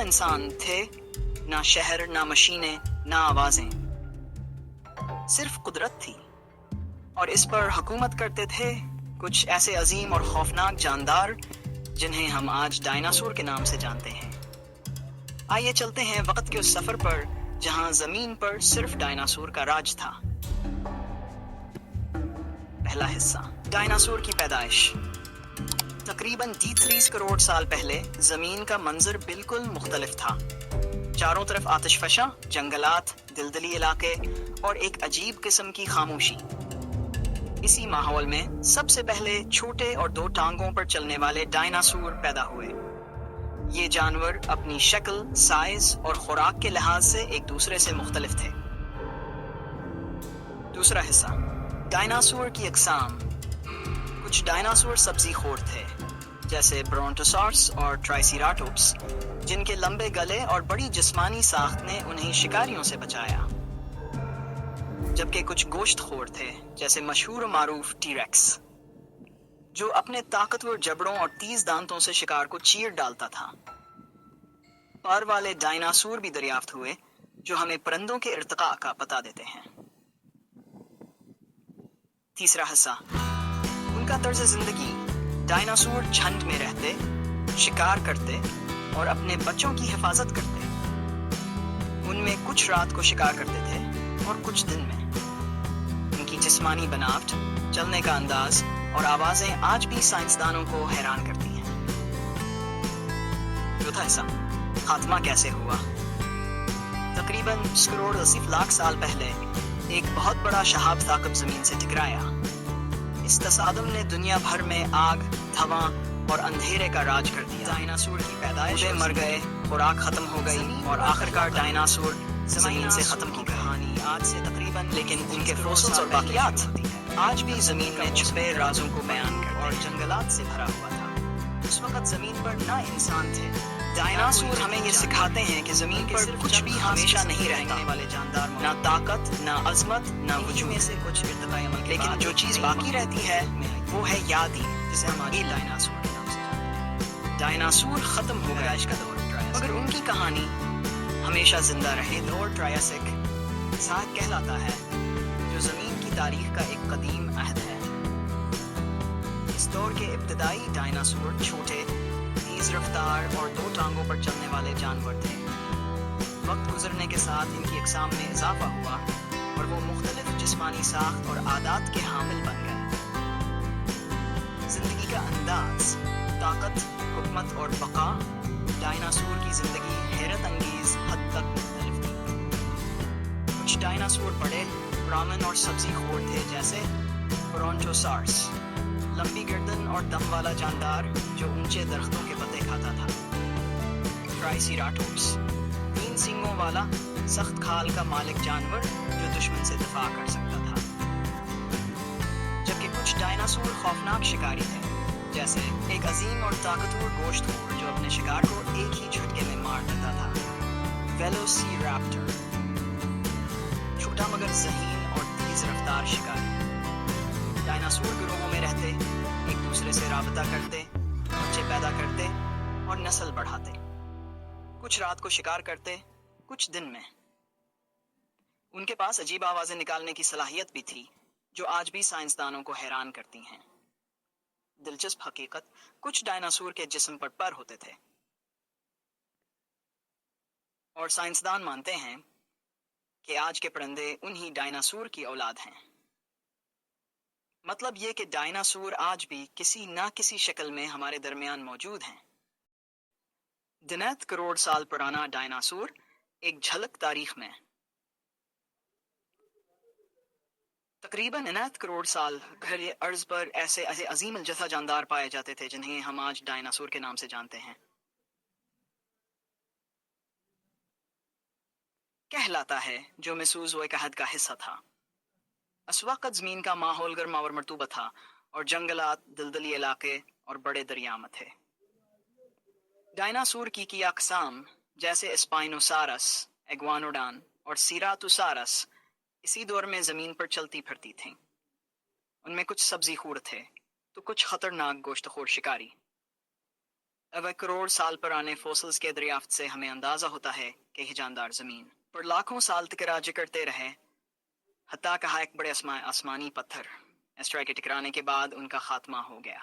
इंसान थे, ना शहर, ना मशीनें, ना आवाजें, सिर्फ कुदरत थी। और इस पर हुकूमत करते थे कुछ ऐसे अजीम और खौफनाक जानदार जिन्हें हम आज डायनासोर के नाम से जानते हैं। आइए चलते हैं वक्त के उस सफर पर जहां जमीन पर सिर्फ डायनासोर का राज था। पहला हिस्सा, डायनासोर की पैदाइश। तकरीबन 30 करोड़ साल पहले जमीन का मंजर बिल्कुल मुख्तलिफ था। चारों तरफ आतिशफशा जंगलात, दलदली इलाके और एक अजीब किस्म की खामोशी। इसी माहौल में सबसे पहले छोटे और दो टांगों पर चलने वाले डायनासोर पैदा हुए। ये जानवर अपनी शक्ल, साइज और खुराक के लिहाज से एक दूसरे से मुख्तलिफ थे। दूसरा हिस्सा, डायनासोर की अक़साम। कुछ डायनासोर सब्जी खोर थे, जैसे ब्रोंटोसॉर्स और ट्राइसेराटोप्स, जिनके लंबे गले और बड़ी जिस्मानी साख्त ने उन्हें शिकारियों से बचाया। जबकि कुछ गोश्त खोर थे, जैसे मशहूर मारूफ टीरेक्स, जो अपने ताकतवर जबड़ों और तेज दांतों से शिकार को चीर डालता था। पर वाले डायनासोर भी दरियाफ्त हुए, जो हमें परिंदों के इर्तिका का पता देते हैं। तीसरा हिस्सा, उनका तर्ज जिंदगी। डायनासोर झुंड में रहते, शिकार करते और अपने बच्चों की हिफाजत करते। उनमें कुछ रात को शिकार करते थे और कुछ दिन में। उनकी जिस्मानी बनावट, चलने का अंदाज और आवाजें आज भी साइंसदानों को हैरान करती हैं। चौथा हिस्सा, खात्मा कैसे हुआ। तकरीबन 20 करोड़ 80 लाख साल पहले एक बहुत बड़ा शहाब ताकब जमीन से टकराया। इस तसादम ने दुनिया भर में आग, धुआं और अंधेरे का राज कर दिया। डायनासोर की पैदाइश, मर गए, खुराक खत्म हो गई और आखिरकार डायनासोर जमीन से खत्म की कहानी आज से तकरीबन, लेकिन उनके फोसिल्स और बाकियात आज भी जमीन में छुपे राजों को बयान करते और जंगलात से भरा हुआ था। उस वक्त जमीन पर ना इंसान थे। डायनासोर हमें ये सिखाते हैं कि जमीन पर कुछ भी हमेशा नहीं रहता वाले जानदार, ना ताकत, ना अजमत, ना वजूद में से कुछ इर्तिकाई अमल, लेकिन जो चीज बाकी रहती है वो है यादी, जिसे हम आगे डायनासोर के नाम से जानते हैं। डायनासोर खत्म हो गया इसका दौर, मगर उनकी कहानी हमेशा जिंदा रहे। दौर ट्रायसिक साथ कहलाता है, जो जमीन की तारीख का एक कदीम अहद है। इस दौर के इब्तदाई डायनासोर छोटे, तेज रफ्तार और दो टांगों पर चलने वाले जानवर थे। वक्त गुजरने के साथ इनकी अक़साम में इजाफा हुआ और वो मुख्तलिफ जिस्मानी साख्त और आदात के हामिल बन गए। जिंदगी का अंदाज, ताकत, हुकमत और बका डायनासोर की जिंदगी हैरत अंगेज हद तक मुख्तलिफ थी। कुछ डायनासोर बड़े, ब्राह्मण और सब्जी खोर थे, जैसे ब्रोंटोसॉर्स, लंबी गर्दन और दम वाला जानदार जो ऊंचे दरख्तों के पत्ते खाता था। ट्राइसेराटोप्स, 3 सींगों वाला सख्त खाल का मालिक जानवर जो दुश्मन से दिफा कर सकता था। जबकि कुछ डायनासोर खौफनाक शिकारी थे, जैसे एक अजीम और ताकतवर गोश्तखोर जो अपने शिकार को एक ही झटके में मार देता था, वेलोसिरैप्टर, छोटा मगर ज़हीन और तेज रफ्तार शिकारी। डायनासोर गिरोहों में रहते, एक दूसरे से राबता करते, बच्चे पैदा करते और नस्ल बढ़ाते। कुछ रात को शिकार करते, कुछ दिन में। उनके पास अजीब आवाजें निकालने की सलाहियत भी थी, जो आज भी साइंसदानों को हैरान करती हैं। दिलचस्प हकीकत, कुछ डायनासोर के जिस्म पर पर होते थे और साइंसदान मानते हैं कि आज के परिंदे उन्हीं डायनासोर की औलाद हैं। मतलब ये कि डायनासोर आज भी किसी ना किसी शक्ल में हमारे दरमियान मौजूद हैं। 9 करोड़ साल पुराना डायनासोर, एक झलक तारीख में। तकरीबन 9 करोड़ साल पहले अर्ज पर ऐसे अजीम अलजथा जानदार पाए जाते थे, जिन्हें हम आज डायनासोर के नाम से जानते हैं। कहलाता है जो मेसोज़ोइक अहद का हिस्सा था। उस वक्त ज़मीन का माहौल गर्मा और मरतूबा था और जंगलात, दलदली इलाके और बड़े दरियाम थे। डायनासोर की अक़साम, जैसे स्पाइनोसारस, एग्वानोडॉन और सीराटोसारस, इसी दौर में ज़मीन पर चलती फिरती थीं। उनमें कुछ सब्ज़ी खूर थे तो कुछ ख़तरनाक गोश्तखोर शिकारी। اب کروڑ سال پرانے فوسلز کے دریافت سے ہمیں اندازہ ہوتا ہے کہ یہ جاندار زمین پر لاکھوں سال تک راج کرتے رہے، حتیٰ کہا ایک بڑے آسمانی پتھر ایسٹرائڈ کے ٹکرانے کے بعد ان کا خاتمہ ہو گیا۔